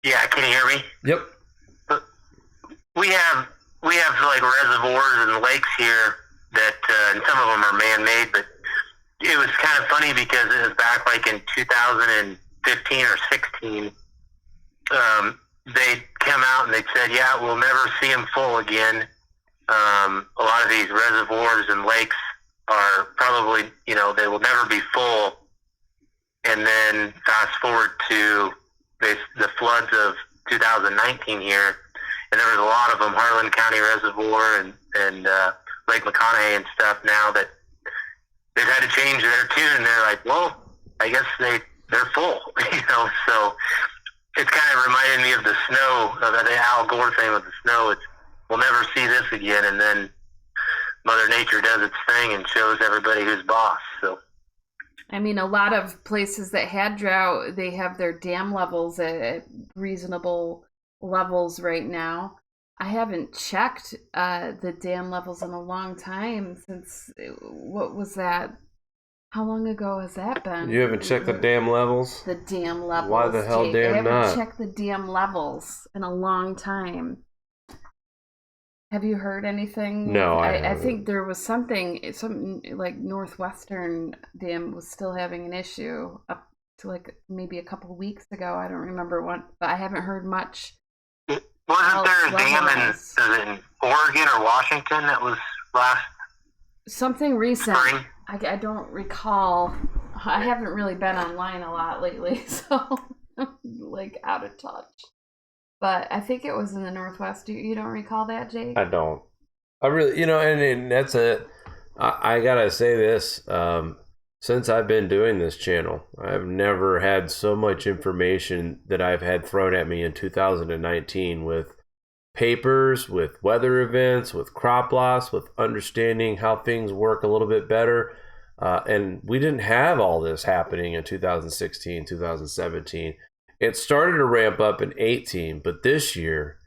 Yeah, can you hear me? Yep. We have like reservoirs and lakes here that, and some of them are man-made, but it was kind of funny because it was back like in 2015 or 16. They come out and they said, yeah, we'll never see them full again. A lot of these reservoirs and lakes are probably, they will never be full. And then fast forward to the floods of 2019 here, and there was a lot of them, Harlan County Reservoir and Lake McConaughey and stuff, now that they've had to change their tune, and they're like, well, I guess they're full, so it's kind of reminded me of the snow, of the Al Gore thing with the snow. It's, we'll never see this again, and then Mother Nature does its thing and shows everybody who's boss. So, I mean, a lot of places that had drought, they have their dam levels at reasonable levels right now. I haven't checked the dam levels in a long time since, what was that? How long ago has that been? You haven't checked the dam levels? The dam levels. Why the hell, Jake? damn not? I haven't checked the dam levels in a long time. Have you heard anything? No, I I haven't. think there was something like Northwestern Dam was still having an issue up to like maybe a couple weeks ago. I don't remember what, but I haven't heard much. Wasn't there a dam in Oregon or Washington that was last something recent? spring? I don't recall. I haven't really been online a lot lately, so I'm like out of touch. But I think it was in the Northwest. You don't recall that, Jake? I don't. I really, and that's it. I gotta say this. Since I've been doing this channel, I've never had so much information that I've had thrown at me in 2019 with papers, with weather events, with crop loss, with understanding how things work a little bit better. And we didn't have all this happening in 2016, 2017. It started to ramp up in 18, but this year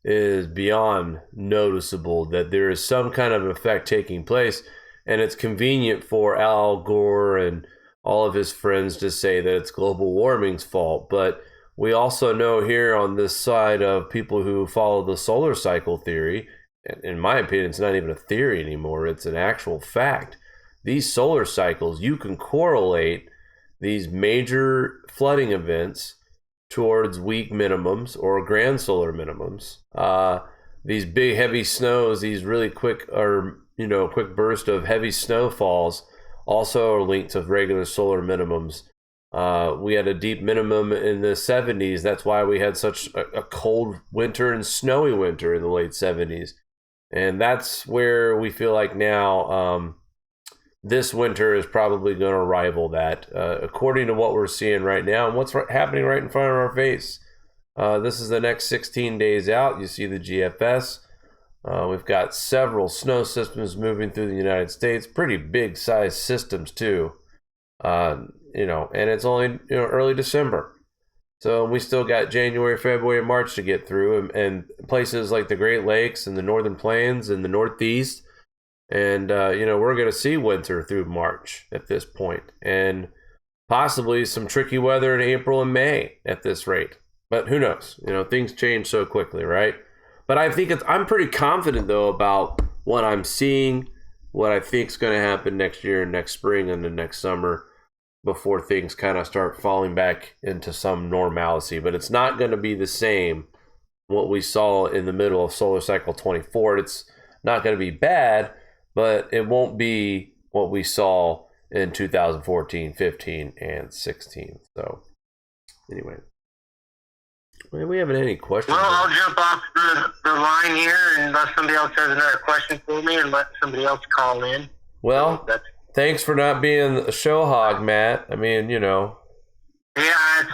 is beyond noticeable that there is some kind of effect taking place. And it's convenient for Al Gore and all of his friends to say that it's global warming's fault. But we also know here on this side of people who follow the solar cycle theory, in my opinion, it's not even a theory anymore. It's an actual fact. These solar cycles, you can correlate these major flooding events towards week minimums or grand solar minimums. These big heavy snows, these really quick quick burst of heavy snowfalls also are linked to regular solar minimums. We had a deep minimum in the 70s. That's why we had such a cold winter and snowy winter in the late 70s. And that's where we feel like now this winter is probably going to rival that, according to what we're seeing right now and what's happening right in front of our face. This is the next 16 days out. You see the GFS. We've got several snow systems moving through the United States, pretty big size systems too. And it's only early December, so we still got January, February, March to get through, and places like the Great Lakes and the Northern Plains and the Northeast, and we're going to see winter through March at this point, and possibly some tricky weather in April and May at this rate. But who knows? Things change so quickly, right? But I think I'm pretty confident, though, about what I'm seeing, what I think is going to happen next year, next spring, and the next summer before things kind of start falling back into some normalcy. But it's not going to be the same what we saw in the middle of solar cycle 24. It's not going to be bad, but it won't be what we saw in 2014, 15, and 16. So anyway. We haven't any questions. Well, I'll jump off the line here unless somebody else has another question for me and let somebody else call in. Well, thanks for not being a show hog, Matt. I mean, Yeah, that's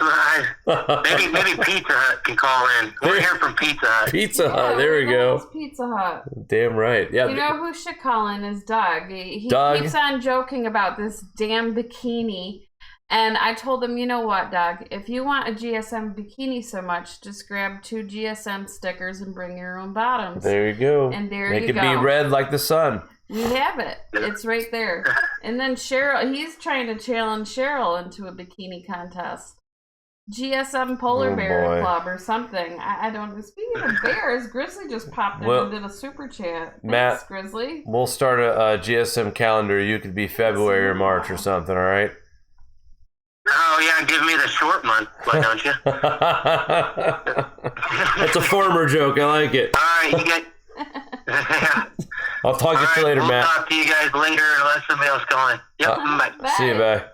what maybe Pizza Hut can call in. We're here from Pizza Hut. Pizza Hut, there we go. Pizza Hut. Damn right. Yeah. You know who should call in is Doug. He Doug? keeps on joking about this damn bikini. And I told him, you know what, Doug? If you want a GSM bikini so much, just grab 2 GSM stickers and bring your own bottoms. There you go. And there Make you go. Make it be red like the sun. We have it. It's right there. And then Cheryl, he's trying to challenge Cheryl into a bikini contest. GSM Polar Bear Club or something. I don't know. Speaking of bears, Grizzly just popped in and did a super chat. Thanks, Matt, Grizzly. We'll start a GSM calendar. You could be February or March or something, all right? Oh, yeah, give me the short month, why don't you? That's a former joke. I like it. All right, you get... I'll talk to you later, we'll Matt. Talk to you guys later unless somebody else call in. Yep, bye. See you, bye.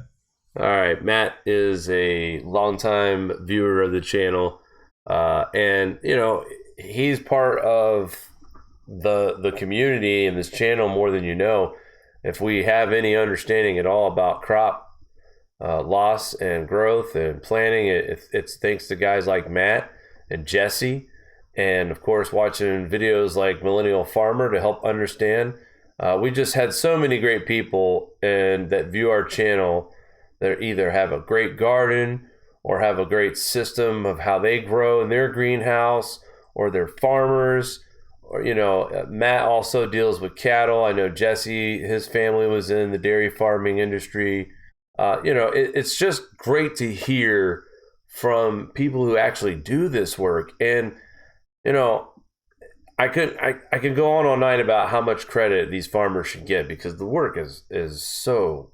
All right, Matt is a longtime viewer of the channel, and he's part of the community in this channel more than you know. If we have any understanding at all about crop loss and growth and planning, it's thanks to guys like Matt and Jesse, and of course watching videos like Millennial Farmer to help understand. We just had so many great people and that view our channel that either have a great garden or have a great system of how they grow in their greenhouse, or they're farmers, or Matt also deals with cattle. I know Jesse, his family was in the dairy farming industry. It's just great to hear from people who actually do this work. And, I could go on all night about how much credit these farmers should get, because the work is so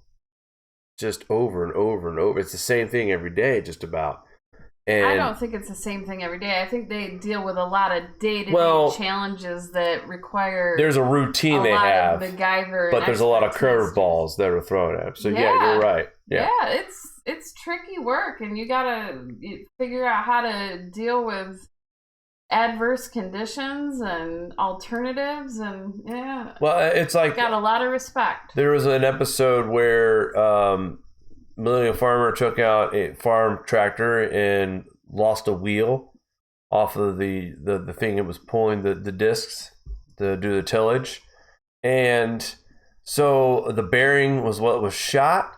just over and over and over. It's the same thing every day, just about. And I don't think it's the same thing every day. I think they deal with a lot of day-to-day challenges that require. There's a routine they have, MacGyver, but there's a lot of curveballs that are thrown at them. So yeah, you're right. Yeah, it's tricky work, and you gotta figure out how to deal with adverse conditions and alternatives, and Well, it's like got a lot of respect. There was an episode where millennial farmer took out a farm tractor and lost a wheel off of the thing it was pulling the discs to do the tillage, and so the bearing was what was shot.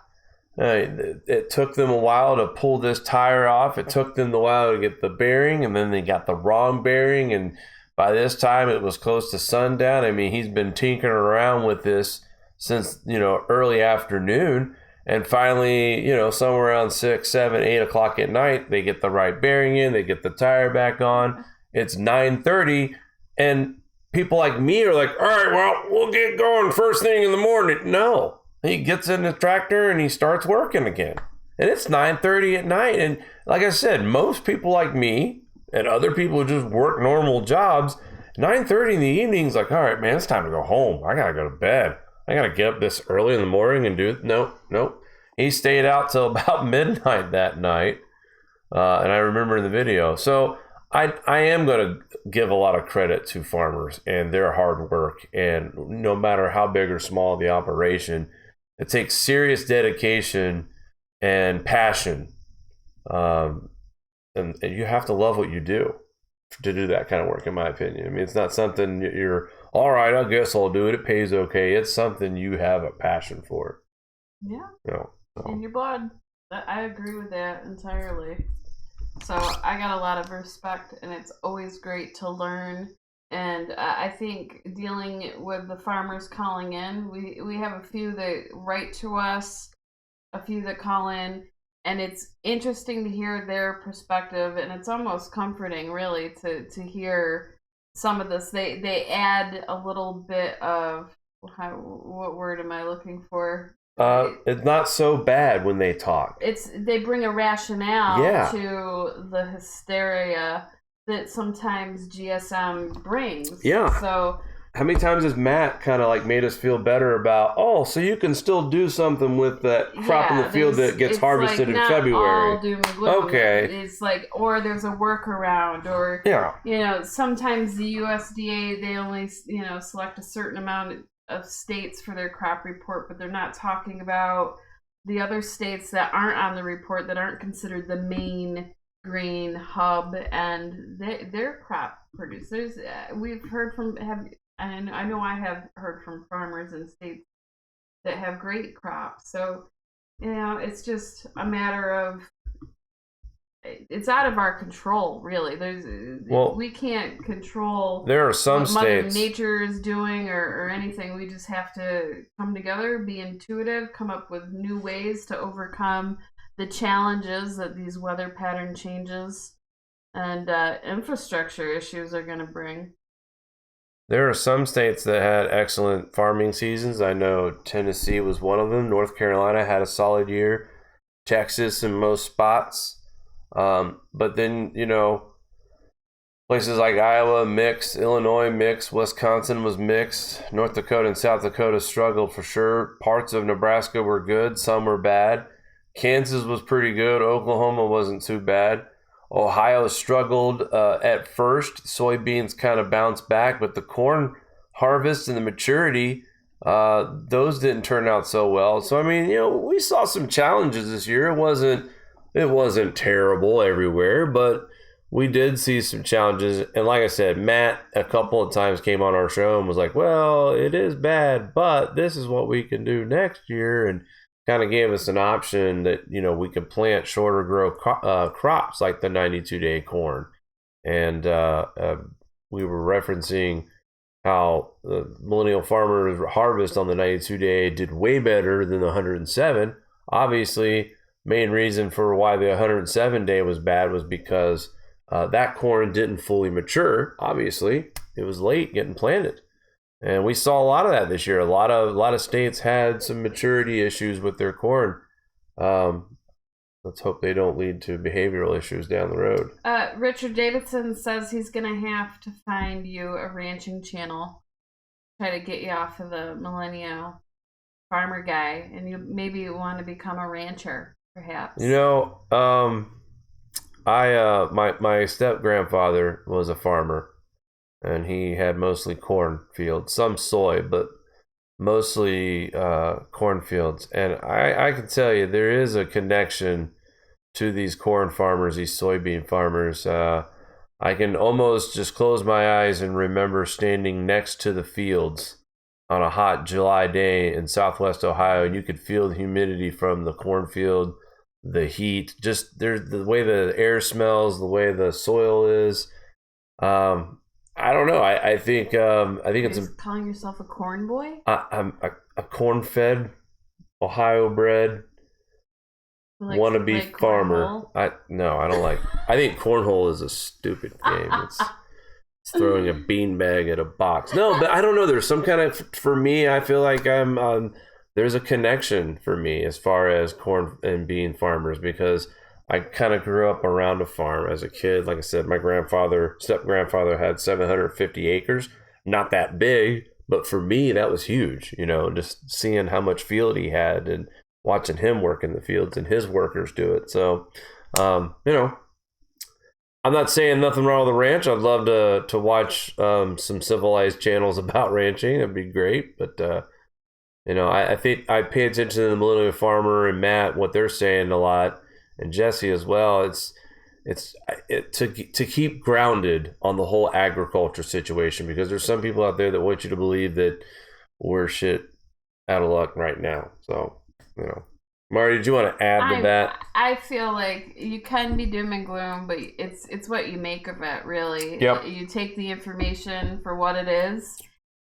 It took them a while to pull this tire off. It took them a while to get the bearing, and then they got the wrong bearing, and by this time it was close to sundown. I mean, he's been tinkering around with this since early afternoon. And finally, somewhere around 6, 7, 8 o'clock at night, they get the right bearing in, they get the tire back on. It's 9:30, and people like me are like, all right, well, we'll get going first thing in the morning. No, he gets in the tractor and he starts working again. And it's 9:30 at night. And like I said, most people like me and other people who just work normal jobs, 9:30 in the evening is like, all right, man, it's time to go home. I got to go to bed. I got to get up this early in the morning and do it. Nope. He stayed out till about midnight that night. And I remember in the video. So I am going to give a lot of credit to farmers and their hard work. And no matter how big or small the operation, it takes serious dedication and passion. And you have to love what you do to do that kind of work, in my opinion. I mean, it's not something you're, all right, I guess I'll do it. It pays okay. It's something you have a passion for. Yeah. So. In your blood. I agree with that entirely. So I got a lot of respect, and it's always great to learn. And I think dealing with the farmers calling in, we have a few that write to us, a few that call in, and it's interesting to hear their perspective, and it's almost comforting, really, to hear some of this. They add a little bit of, what word am I looking for? It's not so bad when they talk. They bring a rationale Yeah. to the hysteria that sometimes GSM brings. Yeah. So how many times has Matt kind of like made us feel better about, so you can still do something with that crop in the field that gets harvested in February. All doom and gloom. Okay. It's like, or there's a workaround, or sometimes the USDA, they only select a certain amount of states for their crop report, but they're not talking about the other states that aren't on the report, that aren't considered the main grain hub, and their crop producers. We've heard from, and I know I have heard from farmers in states that have great crops. So, it's just a matter of, it's out of our control, really. We can't control. There are some what states Mother Nature is doing or anything. We just have to come together, be intuitive, come up with new ways to overcome the challenges that these weather pattern changes and infrastructure issues are going to bring. There are some states that had excellent farming seasons. I know Tennessee was one of them. North Carolina had a solid year. Texas in most spots. But then, places like Iowa mixed, Illinois mixed, Wisconsin was mixed, North Dakota and South Dakota struggled for sure. Parts of Nebraska were good, some were bad. Kansas was pretty good. Oklahoma wasn't too bad. Ohio struggled at first. Soybeans kind of bounced back, but the corn harvest and the maturity, those didn't turn out so well. So, I mean, we saw some challenges this year. It wasn't terrible everywhere, but we did see some challenges. And like I said, Matt a couple of times came on our show and was like, well, it is bad, but this is what we can do next year. And kind of gave us an option that, we could plant shorter grow crops like the 92-day corn. And we were referencing how the millennial farmers harvest on the 92-day did way better than the 107. Obviously, main reason for why the 107-day was bad was because that corn didn't fully mature, obviously, was late getting planted. And we saw a lot of that this year. A lot of states had some maturity issues with their corn. Let's hope they don't lead to behavioral issues down the road. Richard Davidson says he's going to have to find you a ranching channel. Try to get you off of the millennial farmer guy, and you maybe want to become a rancher, perhaps. You know, my step grandfather was a farmer, and he had mostly cornfields, some soy, but mostly cornfields. And I can tell you there is a connection to these corn farmers, these soybean farmers. I can almost just close my eyes and remember standing next to the fields on a hot July day in Southwest Ohio, and you could feel the humidity from the cornfield, the heat, just there's the way the air smells, the way the soil is. I don't know. I think it's calling yourself a corn boy. I'm a corn-fed, Ohio-bred, wannabe farmer. I don't like. I think cornhole is a stupid game. It's throwing a beanbag at a box. No, but I don't know. There's some kind of, for me, I feel like there's a connection for me as far as corn and bean farmers, because I kind of grew up around a farm as a kid. Like I said, my step-grandfather had 750 acres. Not that big, but for me, that was huge. You know, just seeing how much field he had and watching him work in the fields and his workers do it. So, you know, I'm not saying nothing wrong with the ranch. I'd love to watch some civilized channels about ranching. That'd be great. But, you know, I think I pay attention to the Millennial Farmer and Matt, what they're saying a lot, and Jesse as well. It's to keep grounded on the whole agriculture situation, because there's some people out there that want you to believe that we're shit out of luck right now. So, you know, Marty, did you want to add to that? I feel like you can be doom and gloom, but it's what you make of it, really. Yep. You take the information for what it is,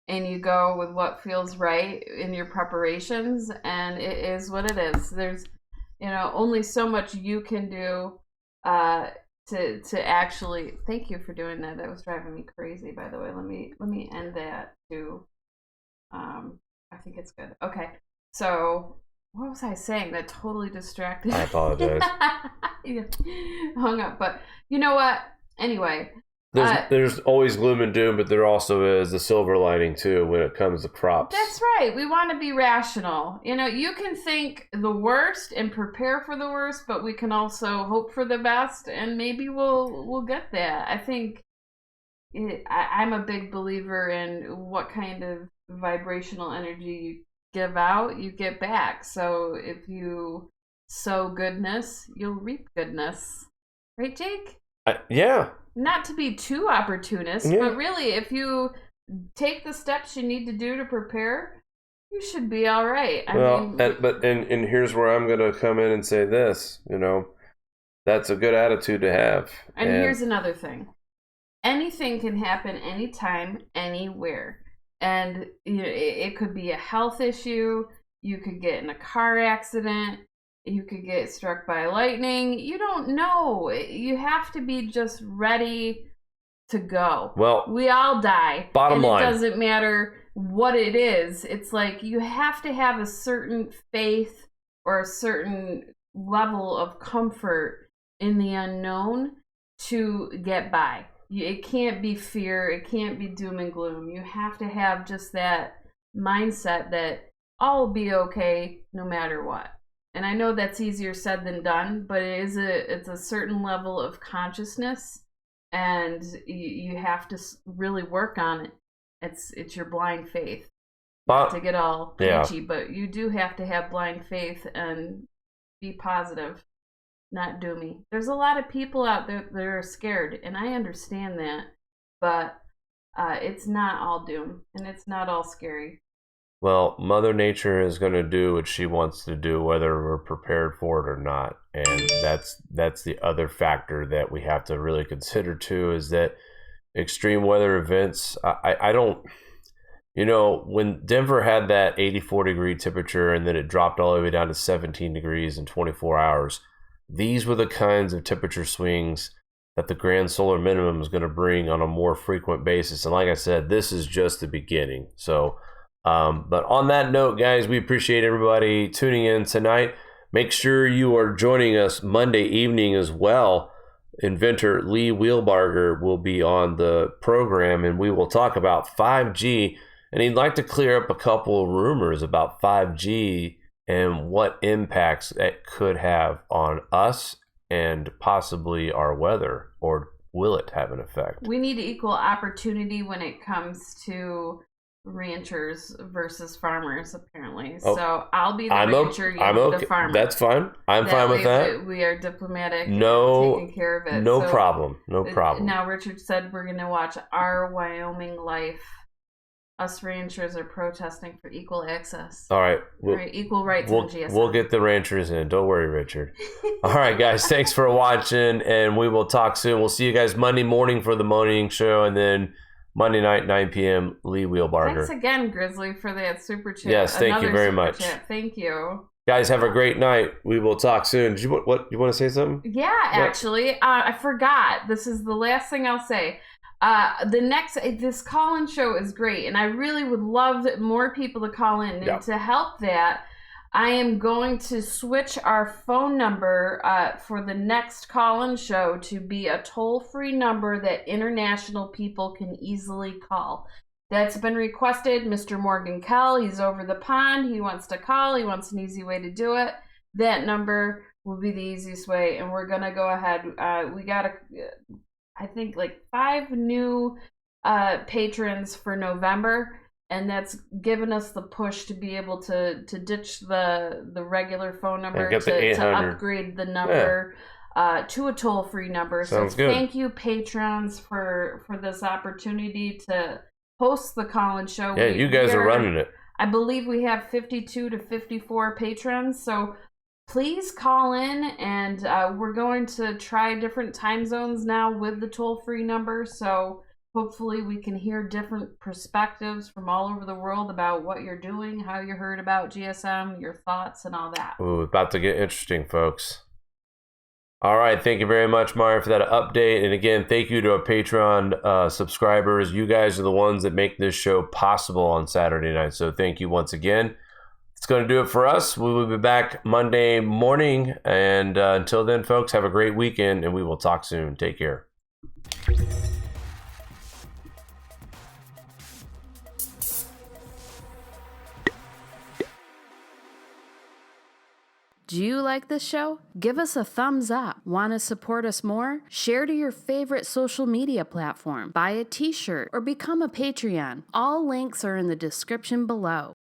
and you go with what feels right in your preparations, and it is what it is. There's, you know, only so much you can do to actually. Thank you for doing that. That was driving me crazy, by the way. Let me end that too. I think it's good. Okay, so what was I saying? That totally distracted me. I apologize. Yeah, hung up, but you know what? Anyway. There's always gloom and doom, but there also is a silver lining too when it comes to crops. That's right. We want to be rational. You know, you can think the worst and prepare for the worst, but we can also hope for the best, and maybe we'll get that. I think I'm a big believer in what kind of vibrational energy you give out, you get back. So if you sow goodness, you'll reap goodness. Right, Jake? Yeah. Not to be too opportunist, but really, if you take the steps you need to do to prepare, you should be all right. I mean, and here's where I'm going to come in and say this, you know, that's a good attitude to have. And here's another thing. Anything can happen anytime, anywhere. And you know, it could be a health issue. You could get in a car accident. You could get struck by lightning. You don't know. You have to be just ready to go. Well, we all die. Bottom line. It doesn't matter what it is. It's like you have to have a certain faith or a certain level of comfort in the unknown to get by. It can't be fear. It can't be doom and gloom. You have to have just that mindset that all will be okay no matter what. And I know that's easier said than done, but it's a certain level of consciousness, and you have to really work on it. It's your blind faith. Not to get all preachy, but you do have to have blind faith and be positive, not doomy. There's a lot of people out there that are scared, and I understand that, but it's not all doom, and it's not all scary. Well, Mother Nature is going to do what she wants to do, whether we're prepared for it or not. And that's the other factor that we have to really consider too, is that extreme weather events, I don't, you know, when Denver had that 84-degree temperature and then it dropped all the way down to 17 degrees in 24 hours, these were the kinds of temperature swings that the grand solar minimum is going to bring on a more frequent basis. And like I said, this is just the beginning. So, but on that note, guys, we appreciate everybody tuning in tonight. Make sure you are joining us Monday evening as well. Inventor Lee Wheelbarger will be on the program, and we will talk about 5G. And he'd like to clear up a couple of rumors about 5G and what impacts it could have on us and possibly our weather, or will it have an effect? We need equal opportunity when it comes to ranchers versus farmers, apparently. Oh, So I'll be the rancher, you'll be the farmer. That's fine. I'm fine with that. We are diplomatic. No, taking care of it. No So, problem. No problem. Now Richard said we're going to watch Our Wyoming Life. Us ranchers are protesting for equal access. All right. Equal rights in GSM. We'll get the ranchers in. Don't worry, Richard. All right, guys. Thanks for watching, and we will talk soon. We'll see you guys Monday morning for the morning show, and then Monday night, 9 p.m., Lee Wheelbarger. Thanks again, Grizzly, for that super chat. Yes, thank you very much. Chat. Thank you. Guys, have a great night. We will talk soon. Did you want to say something? Yeah, actually, I forgot. This is the last thing I'll say. This call-in show is great, and I really would love more people to call in. And to help that, I am going to switch our phone number for the next call-in show to be a toll-free number that international people can easily call. That's been requested. Mr. Morgan Kell, he's over the pond. He wants to call. He wants an easy way to do it. That number will be the easiest way, and we're going to go ahead. We got I think like 5 new patrons for November, and that's given us the push to be able to ditch the regular phone number to upgrade the number to a toll-free number. Sounds so good. Thank you, patrons, for this opportunity to host the call-in show. Yeah, you guys are running it. I believe we have 52 to 54 patrons, so please call in, and we're going to try different time zones now with the toll-free number, so hopefully we can hear different perspectives from all over the world about what you're doing, how you heard about GSM, your thoughts, and all that. Ooh, about to get interesting, folks. All right, thank you very much, Mario, for that update. And again, thank you to our Patreon subscribers. You guys are the ones that make this show possible on Saturday night, so thank you once again. It's going to do it for us. We will be back Monday morning. And until then, folks, have a great weekend, and we will talk soon. Take care. Do you like this show? Give us a thumbs up. Want to support us more? Share to your favorite social media platform. Buy a t-shirt or become a Patreon. All links are in the description below.